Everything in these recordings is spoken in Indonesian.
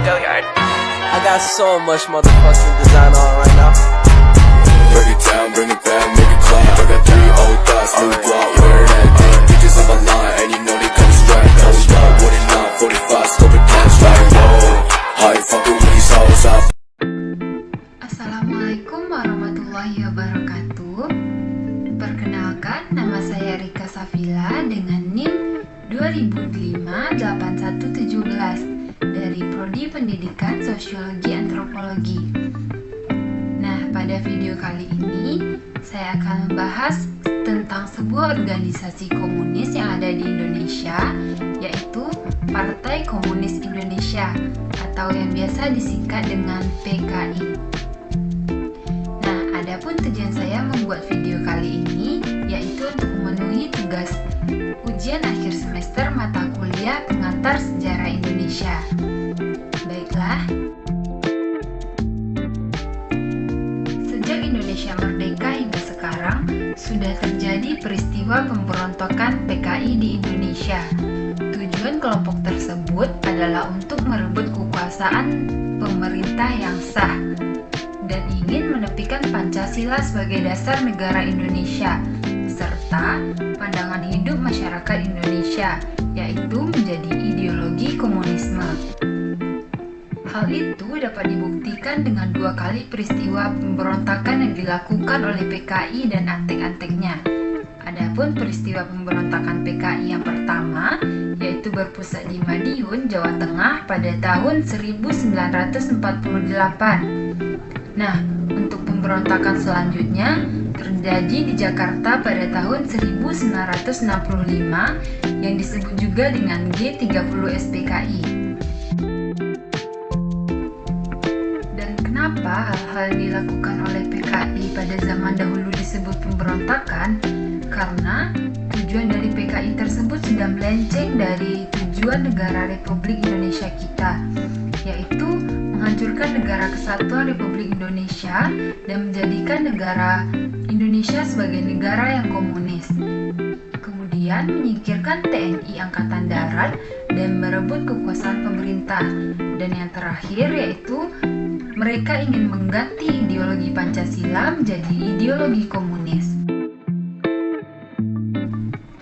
I got so much motherfucking design on right now. Break it down, bring it back, make it clap. I got 3 old thoughts, new block, where that day. Bitches on my line, and you know they come straight. Hold up, what it not, 45, scope it cash like whoa. How you fucking with these hoes up? Assalamualaikum warahmatullahi wabarakatuh. Perkenalkan, nama saya Rika Safila dengan NIM 2005-8117 dari Prodi Pendidikan Sosiologi Antropologi. Nah, pada video kali ini saya akan membahas tentang sebuah organisasi komunis yang ada di Indonesia, yaitu Partai Komunis Indonesia atau yang biasa disingkat dengan PKI. Nah, adapun tujuan saya membuat video kali ini yaitu untuk memenuhi tugas ujian akhir semester mata kuliah pengantar sejarah Indonesia. Baiklah. Sejak Indonesia merdeka hingga sekarang, sudah terjadi peristiwa pemberontakan PKI di Indonesia. Tujuan kelompok tersebut adalah untuk merebut kekuasaan pemerintah yang sah dan ingin menepikan Pancasila sebagai dasar negara Indonesia, serta pandangan hidup masyarakat Indonesia, yaitu menjadi ideologi komunisme. Hal itu dapat dibuktikan dengan 2 kali peristiwa pemberontakan yang dilakukan oleh PKI dan antek-anteknya. Adapun peristiwa pemberontakan PKI yang pertama, yaitu berpusat di Madiun, Jawa Tengah pada tahun 1948. Nah, untuk pemberontakan selanjutnya terjadi di Jakarta pada tahun 1965 yang disebut juga dengan G30 SPKI. Dan kenapa hal-hal dilakukan oleh PKI pada zaman dahulu disebut pemberontakan? Karena tujuan dari PKI tersebut sudah melenceng dari tujuan negara Republik Indonesia kita, yaitu menghancurkan negara kesatuan Republik Indonesia dan menjadikan negara Indonesia sebagai negara yang komunis. Kemudian menyingkirkan TNI Angkatan Darat dan merebut kekuasaan pemerintah. Dan yang terakhir yaitu mereka ingin mengganti ideologi Pancasila menjadi ideologi komunis.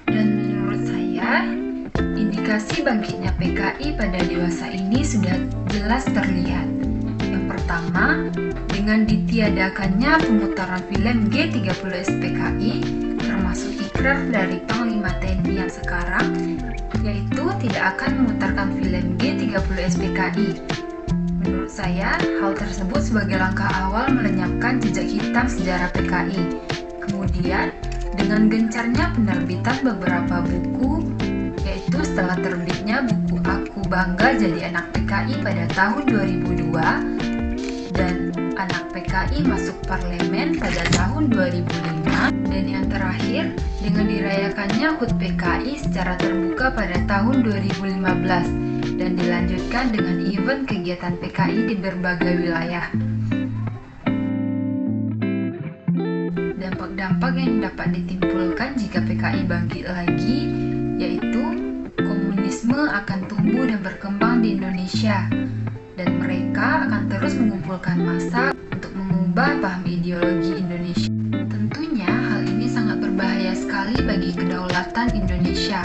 Dan menurut saya, indikasi bangkitnya PKI pada dewasa ini sudah jelas terlihat. Yang pertama, dengan ditiadakannya pemutaran film G30 SPKI, termasuk ikrar dari Panglima TNI yang sekarang, yaitu tidak akan memutarkan film G30 SPKI. Menurut saya, hal tersebut sebagai langkah awal melenyapkan jejak hitam sejarah PKI. Kemudian, dengan gencarnya penerbitan beberapa buku, yaitu setelah terbitnya buku Aku Bangga Jadi Anak PKI pada tahun 2002 dan Anak PKI Masuk Parlemen pada tahun 2005, dan yang terakhir dengan dirayakannya HUT PKI secara terbuka pada tahun 2015 dan dilanjutkan dengan event kegiatan PKI di berbagai wilayah. Dampak-dampak yang dapat ditimbulkan jika PKI bangkit lagi yaitu komunisme akan tumbuh dan berkembang di Indonesia, dan mereka akan terus mengumpulkan massa untuk mengubah paham ideologi Indonesia. Tentunya hal ini sangat berbahaya sekali bagi kedaulatan Indonesia,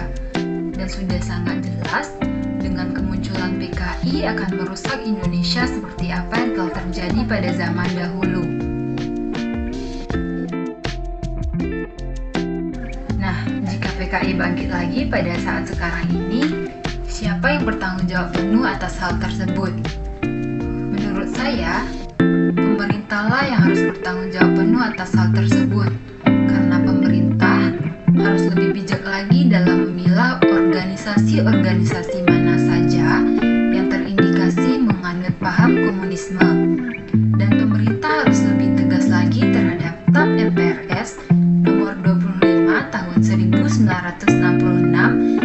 dan sudah sangat jelas dengan kemunculan PKI akan merusak Indonesia seperti apa yang telah terjadi pada zaman dahulu. Nah, jika PKI bangkit lagi pada saat sekarang ini, siapa yang bertanggung jawab penuh atas hal tersebut? Menurut saya, pemerintahlah yang harus bertanggung jawab penuh atas hal tersebut, karena pemerintah harus lebih bijak lagi dalam memilah organisasi-organisasi mana saja yang terindikasi menganut paham komunisme, dan pemerintah harus lebih tegas lagi terhadap TAP MPRS nomor 25 tahun 1966